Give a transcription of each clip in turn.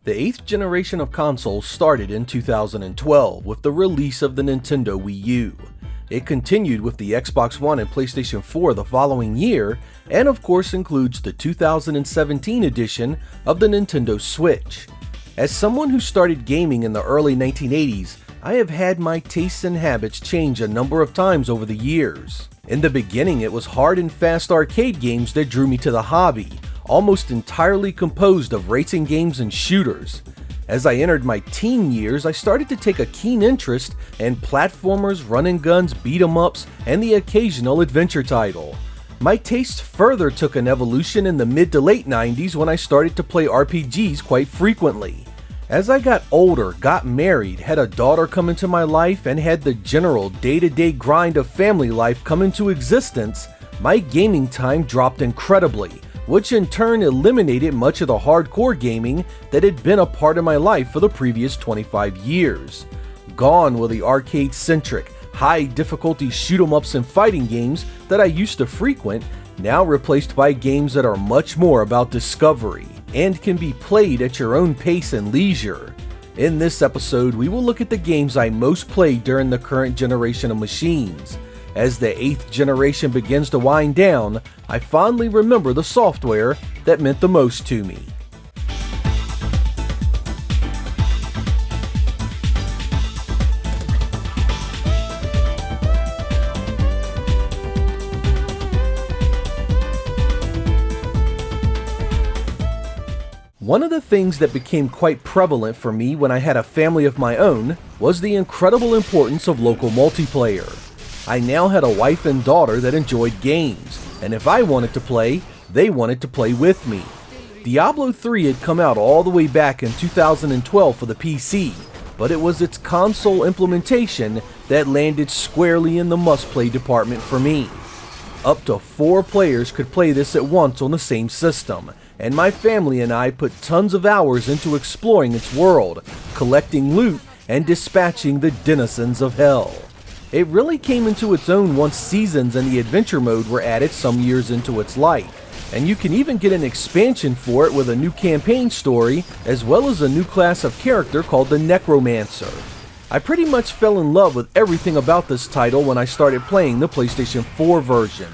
The 8th generation of consoles started in 2012 with the release of the Nintendo Wii U. It continued with the Xbox One and PlayStation 4 the following year, and of course includes the 2017 edition of the Nintendo Switch. As someone who started gaming in the early 1980s, I have had my tastes and habits change a number of times over the years. In the beginning, it was hard and fast arcade games that drew me to the hobby, almost entirely composed of racing games and shooters. As I entered my teen years, I started to take a keen interest in platformers, run-and-guns, beat-em-ups, and the occasional adventure title. My taste further took an evolution in the mid to late 90s when I started to play RPGs quite frequently. As I got older, got married, had a daughter come into my life, and had the general day-to-day grind of family life come into existence, my gaming time dropped incredibly, which in turn eliminated much of the hardcore gaming that had been a part of my life for the previous 25 years. Gone were the arcade-centric, high-difficulty shoot-em-ups and fighting games that I used to frequent, now replaced by games that are much more about discovery and can be played at your own pace and leisure. In this episode, we will look at the games I most played during the current generation of machines. As the 8th generation begins to wind down, I fondly remember the software that meant the most to me. One of the things that became quite prevalent for me when I had a family of my own was the incredible importance of local multiplayer. I now had a wife and daughter that enjoyed games, and if I wanted to play, they wanted to play with me. Diablo III had come out all the way back in 2012 for the PC, but it was its console implementation that landed squarely in the must-play department for me. Up to 4 players could play this at once on the same system, and my family and I put tons of hours into exploring its world, collecting loot, and dispatching the denizens of hell. It really came into its own once seasons and the adventure mode were added some years into its life, and you can even get an expansion for it with a new campaign story as well as a new class of character called the Necromancer. I pretty much fell in love with everything about this title when I started playing the PlayStation 4 version.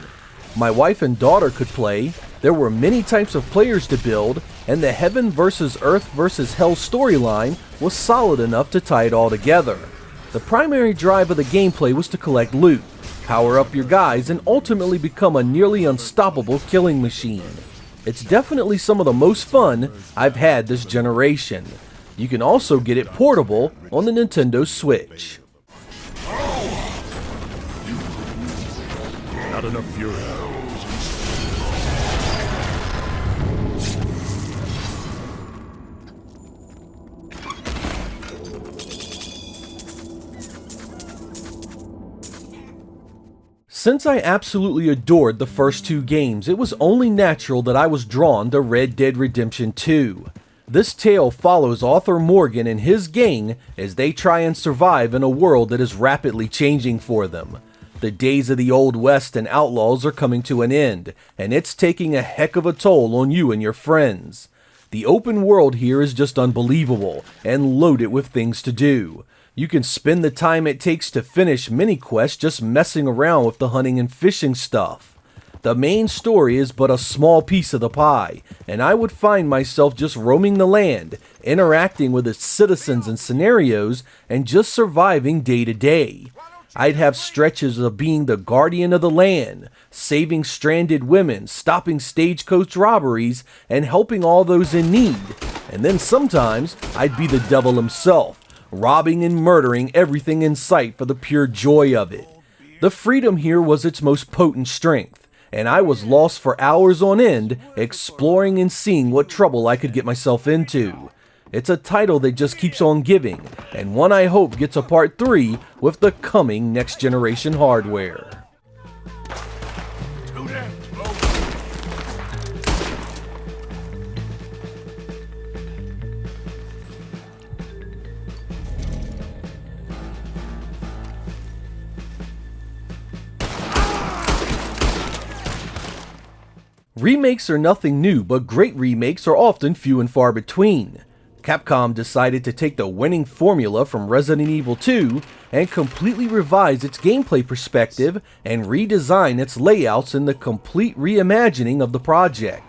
My wife and daughter could play, there were many types of players to build, and the Heaven vs. Earth vs. Hell storyline was solid enough to tie it all together. The primary drive of the gameplay was to collect loot, power up your guys, and ultimately become a nearly unstoppable killing machine. It's definitely some of the most fun I've had this generation. You can also get it portable on the Nintendo Switch. Not enough fury. Since I absolutely adored the first 2 games, it was only natural that I was drawn to Red Dead Redemption 2. This tale follows Arthur Morgan and his gang as they try and survive in a world that is rapidly changing for them. The days of the Old West and outlaws are coming to an end, and it's taking a heck of a toll on you and your friends. The open world here is just unbelievable, and loaded with things to do. You can spend the time it takes to finish many quests just messing around with the hunting and fishing stuff. The main story is but a small piece of the pie, and I would find myself just roaming the land, interacting with its citizens and scenarios, and just surviving day to day. I'd have stretches of being the guardian of the land, saving stranded women, stopping stagecoach robberies, and helping all those in need. And then sometimes I'd be the devil himself, robbing and murdering everything in sight for the pure joy of it. The freedom here was its most potent strength, and I was lost for hours on end, exploring and seeing what trouble I could get myself into. It's a title that just keeps on giving, and one I hope gets a part 3 with the coming next generation hardware. Remakes are nothing new, but great remakes are often few and far between. Capcom decided to take the winning formula from Resident Evil 2 and completely revise its gameplay perspective and redesign its layouts in the complete reimagining of the project.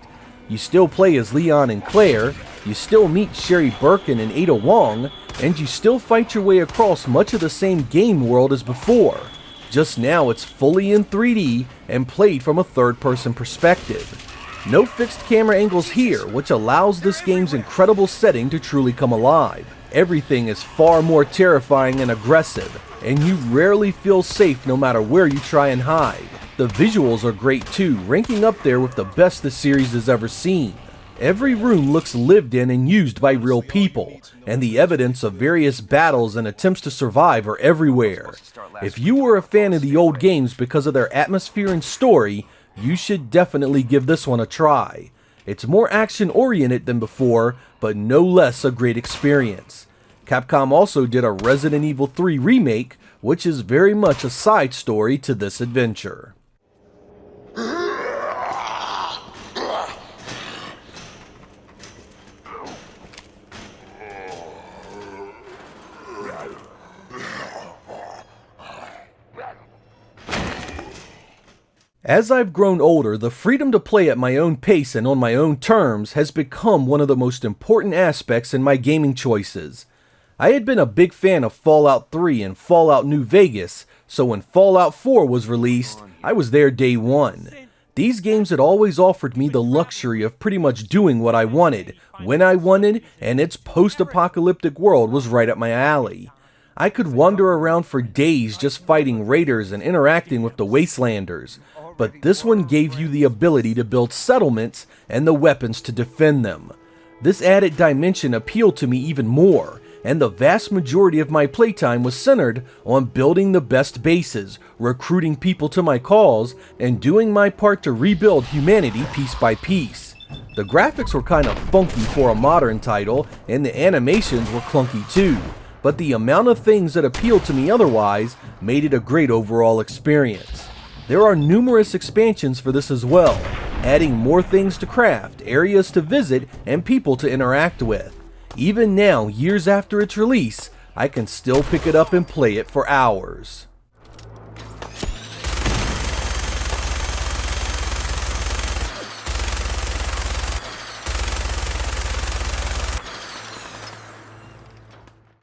You still play as Leon and Claire, you still meet Sherry Birkin and Ada Wong, and you still fight your way across much of the same game world as before. Just now it's fully in 3D and played from a third-person perspective. No fixed camera angles here, which allows this game's incredible setting to truly come alive. Everything is far more terrifying and aggressive, and you rarely feel safe no matter where you try and hide. The visuals are great too, ranking up there with the best the series has ever seen. Every room looks lived in and used by real people, and the evidence of various battles and attempts to survive are everywhere. If you were a fan of the old games because of their atmosphere and story, you should definitely give this one a try. It's more action-oriented than before, but no less a great experience. Capcom also did a Resident Evil 3 remake, which is very much a side story to this adventure. As I've grown older, the freedom to play at my own pace and on my own terms has become one of the most important aspects in my gaming choices. I had been a big fan of Fallout 3 and Fallout New Vegas, so when Fallout 4 was released, I was there day one. These games had always offered me the luxury of pretty much doing what I wanted, when I wanted, and its post-apocalyptic world was right up my alley. I could wander around for days just fighting raiders and interacting with the Wastelanders, but this one gave you the ability to build settlements and the weapons to defend them. This added dimension appealed to me even more, and the vast majority of my playtime was centered on building the best bases, recruiting people to my cause, and doing my part to rebuild humanity piece by piece. The graphics were kind of funky for a modern title, and the animations were clunky too, but the amount of things that appealed to me otherwise made it a great overall experience. There are numerous expansions for this as well, adding more things to craft, areas to visit, and people to interact with. Even now, years after its release, I can still pick it up and play it for hours.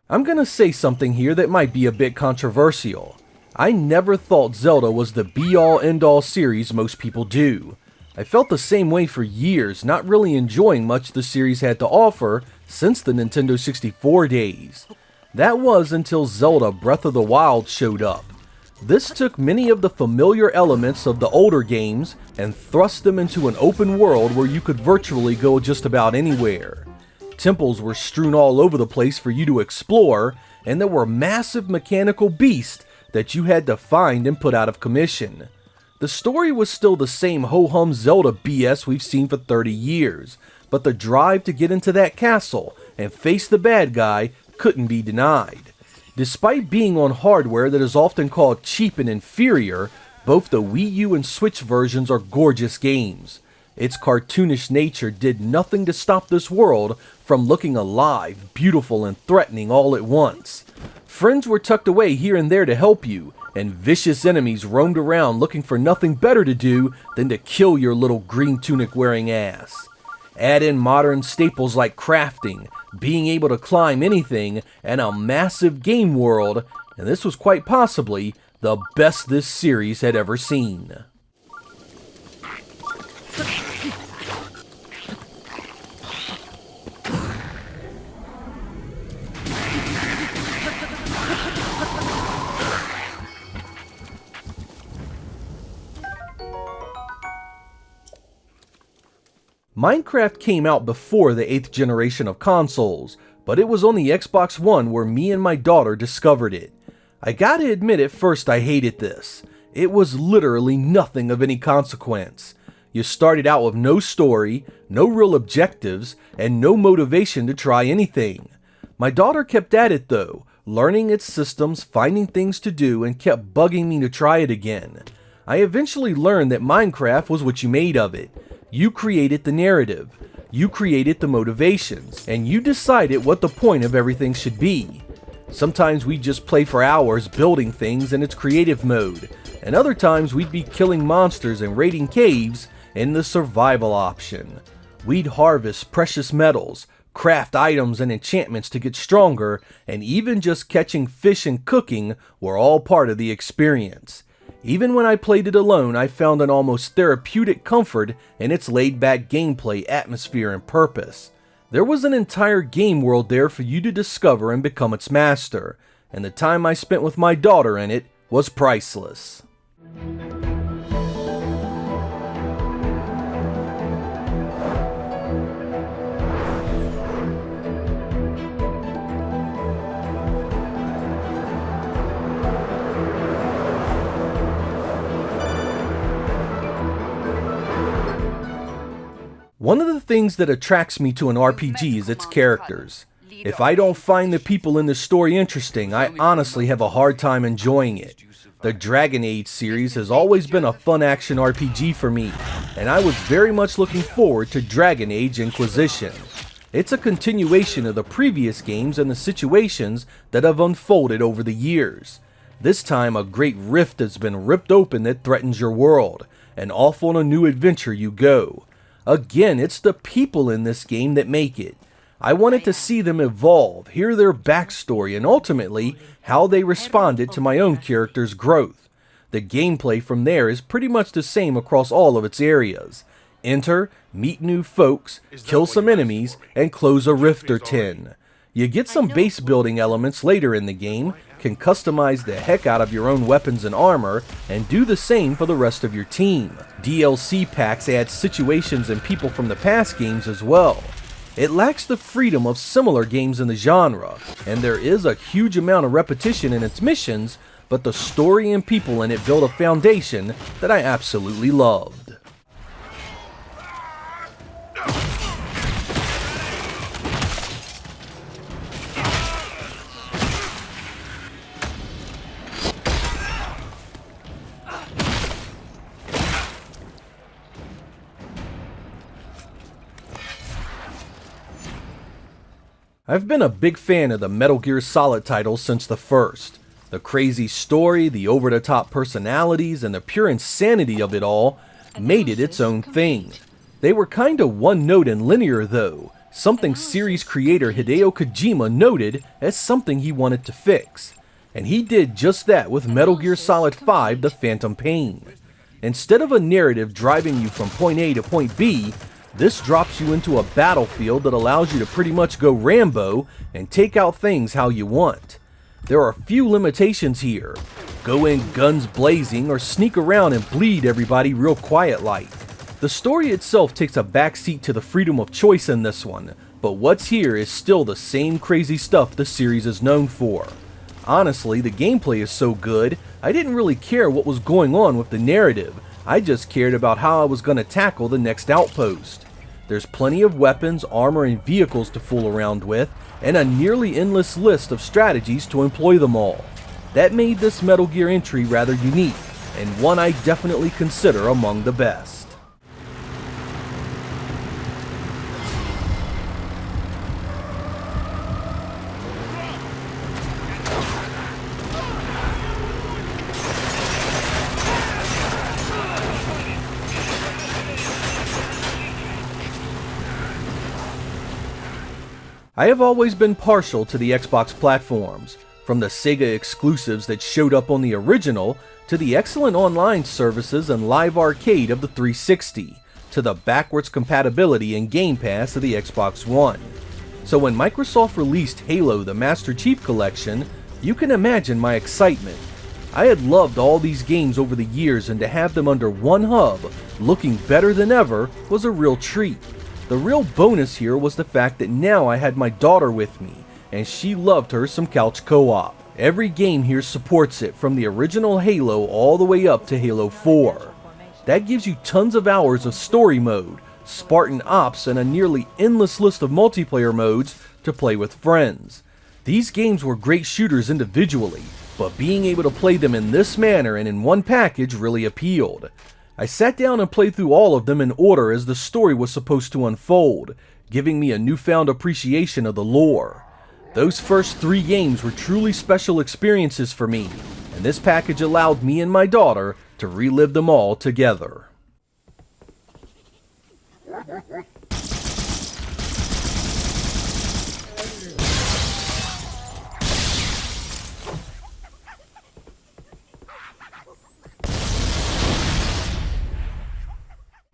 I'm gonna say something here that might be a bit controversial. I never thought Zelda was the be-all end-all series most people do. I felt the same way for years, not really enjoying much the series had to offer since the Nintendo 64 days. That was until Zelda Breath of the Wild showed up. This took many of the familiar elements of the older games and thrust them into an open world where you could virtually go just about anywhere. Temples were strewn all over the place for you to explore, and there were massive mechanical beasts that you had to find and put out of commission. The story was still the same ho-hum Zelda BS we've seen for 30 years, but the drive to get into that castle and face the bad guy couldn't be denied. Despite being on hardware that is often called cheap and inferior, both the Wii U and Switch versions are gorgeous games. Its cartoonish nature did nothing to stop this world from looking alive, beautiful, and threatening all at once. Friends were tucked away here and there to help you, and vicious enemies roamed around looking for nothing better to do than to kill your little green tunic wearing ass. Add in modern staples like crafting, being able to climb anything, and a massive game world, and this was quite possibly the best this series had ever seen. Minecraft came out before the 8th generation of consoles, but it was on the Xbox One where me and my daughter discovered it. I gotta admit at first I hated this. It was literally nothing of any consequence. You started out with no story, no real objectives, and no motivation to try anything. My daughter kept at it though, learning its systems, finding things to do, and kept bugging me to try it again. I eventually learned that Minecraft was what you made of it. You created the narrative. You created the motivations, and you decided what the point of everything should be. Sometimes we'd just play for hours building things in its creative mode, and other times we'd be killing monsters and raiding caves in the survival option. We'd harvest precious metals, craft items and enchantments to get stronger, and even just catching fish and cooking were all part of the experience. Even when I played it alone, I found an almost therapeutic comfort in its laid-back gameplay, atmosphere, and purpose. There was an entire game world there for you to discover and become its master, and the time I spent with my daughter in it was priceless. One of the things that attracts me to an RPG is its characters. If I don't find the people in the story interesting, I honestly have a hard time enjoying it. The Dragon Age series has always been a fun action RPG for me, and I was very much looking forward to Dragon Age Inquisition. It's a continuation of the previous games and the situations that have unfolded over the years. This time a great rift has been ripped open that threatens your world, and off on a new adventure you go. Again, it's the people in this game that make it. I wanted to see them evolve, hear their backstory, and ultimately, how they responded to my own character's growth. The gameplay from there is pretty much the same across all of its areas. Enter, meet new folks, kill some enemies, and close a rift or 10. You get some base building elements later in the game, can customize the heck out of your own weapons and armor, and do the same for the rest of your team. DLC packs add situations and people from the past games as well. It lacks the freedom of similar games in the genre, and there is a huge amount of repetition in its missions, but the story and people in it build a foundation that I absolutely loved. I've been a big fan of the Metal Gear Solid titles since the first. The crazy story, the over-the-top personalities, and the pure insanity of it all made it its own thing. They were kinda one-note and linear though, something series creator Hideo Kojima noted as something he wanted to fix. And he did just that with Metal Gear Solid 5: The Phantom Pain. Instead of a narrative driving you from point A to point B, this drops you into a battlefield that allows you to pretty much go Rambo and take out things how you want. There are few limitations here. Go in guns blazing or sneak around and bleed everybody real quiet like. The story itself takes a backseat to the freedom of choice in this one, but what's here is still the same crazy stuff the series is known for. Honestly, the gameplay is so good, I didn't really care what was going on with the narrative. I just cared about how I was going to tackle the next outpost. There's plenty of weapons, armor, and vehicles to fool around with, and a nearly endless list of strategies to employ them all. That made this Metal Gear entry rather unique, and one I definitely consider among the best. I have always been partial to the Xbox platforms, from the Sega exclusives that showed up on the original, to the excellent online services and live arcade of the 360, to the backwards compatibility and Game Pass of the Xbox One. So when Microsoft released Halo: The Master Chief Collection, you can imagine my excitement. I had loved all these games over the years, and to have them under one hub, looking better than ever, was a real treat. The real bonus here was the fact that now I had my daughter with me, and she loved her some couch co-op. Every game here supports it, from the original Halo all the way up to Halo 4. That gives you tons of hours of story mode, Spartan Ops, and a nearly endless list of multiplayer modes to play with friends. These games were great shooters individually, but being able to play them in this manner and in one package really appealed. I sat down and played through all of them in order as the story was supposed to unfold, giving me a newfound appreciation of the lore. Those first 3 games were truly special experiences for me, and this package allowed me and my daughter to relive them all together.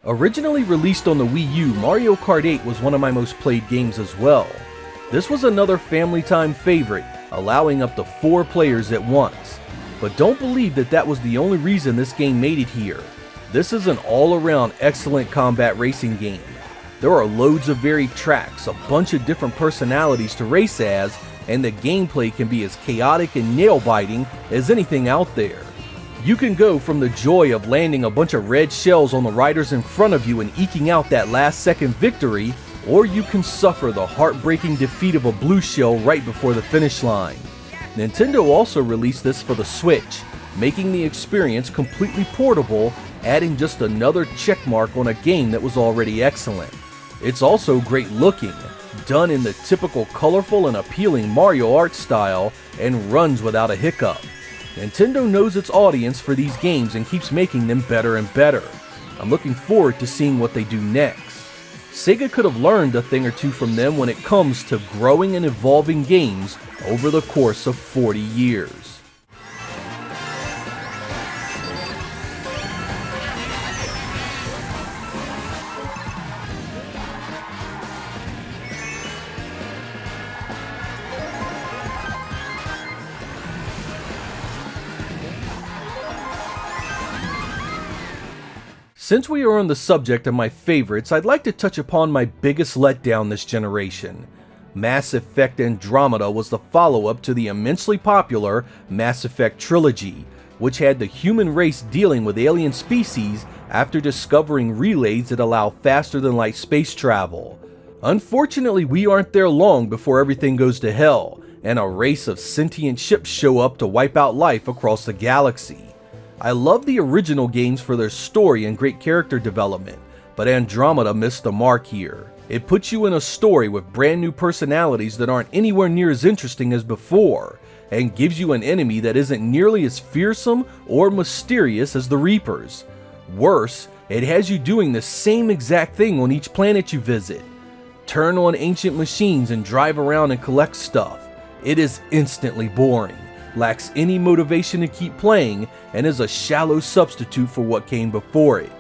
Originally released on the Wii U, Mario Kart 8 was one of my most played games as well. This was another family time favorite, allowing up to 4 players at once. But don't believe that that was the only reason this game made it here. This is an all-around excellent combat racing game. There are loads of varied tracks, a bunch of different personalities to race as, and the gameplay can be as chaotic and nail-biting as anything out there. You can go from the joy of landing a bunch of red shells on the riders in front of you and eking out that last-second victory, or you can suffer the heartbreaking defeat of a blue shell right before the finish line. Nintendo also released this for the Switch, making the experience completely portable, adding just another checkmark on a game that was already excellent. It's also great looking, done in the typical colorful and appealing Mario art style, and runs without a hiccup. Nintendo knows its audience for these games and keeps making them better and better. I'm looking forward to seeing what they do next. Sega could have learned a thing or two from them when it comes to growing and evolving games over the course of 40 years. Since we are on the subject of my favorites, I'd like to touch upon my biggest letdown this generation. Mass Effect Andromeda was the follow-up to the immensely popular Mass Effect trilogy, which had the human race dealing with alien species after discovering relays that allow faster-than-light space travel. Unfortunately, we aren't there long before everything goes to hell, and a race of sentient ships show up to wipe out life across the galaxy. I love the original games for their story and great character development, but Andromeda missed the mark here. It puts you in a story with brand new personalities that aren't anywhere near as interesting as before, and gives you an enemy that isn't nearly as fearsome or mysterious as the Reapers. Worse, it has you doing the same exact thing on each planet you visit. Turn on ancient machines and drive around and collect stuff. It is instantly boring, lacks any motivation to keep playing, and is a shallow substitute for what came before it.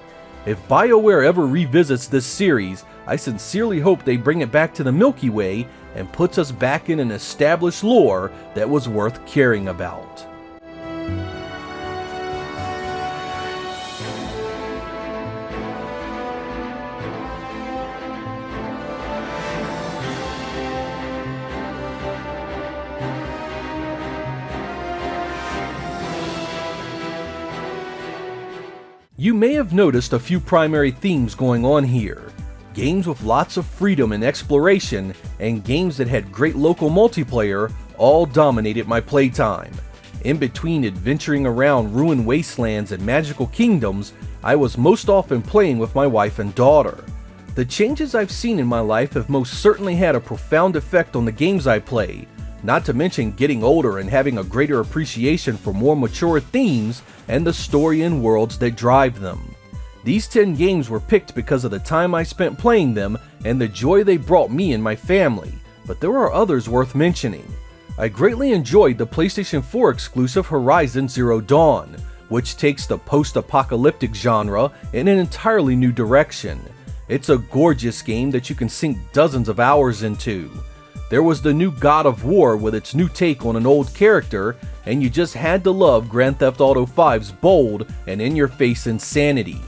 If BioWare ever revisits this series, I sincerely hope they bring it back to the Milky Way and puts us back in an established lore that was worth caring about. You may have noticed a few primary themes going on here. Games with lots of freedom and exploration, and games that had great local multiplayer all dominated my playtime. In between adventuring around ruined wastelands and magical kingdoms, I was most often playing with my wife and daughter. The changes I've seen in my life have most certainly had a profound effect on the games I play, not to mention getting older and having a greater appreciation for more mature themes and the story and worlds that drive them. These 10 games were picked because of the time I spent playing them and the joy they brought me and my family, but there are others worth mentioning. I greatly enjoyed the PlayStation 4 exclusive Horizon Zero Dawn, which takes the post-apocalyptic genre in an entirely new direction. It's a gorgeous game that you can sink dozens of hours into. There was the new God of War with its new take on an old character, and you just had to love Grand Theft Auto 5's bold and in-your-face insanity.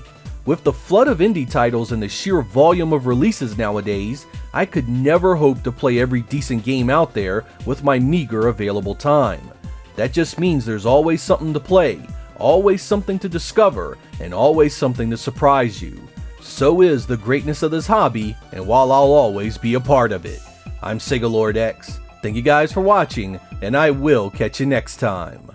With the flood of indie titles and the sheer volume of releases nowadays, I could never hope to play every decent game out there with my meager available time. That just means there's always something to play, always something to discover, and always something to surprise you. So is the greatness of this hobby, and while I'll always be a part of it. I'm Sega Lord X. Thank you guys for watching, and I will catch you next time.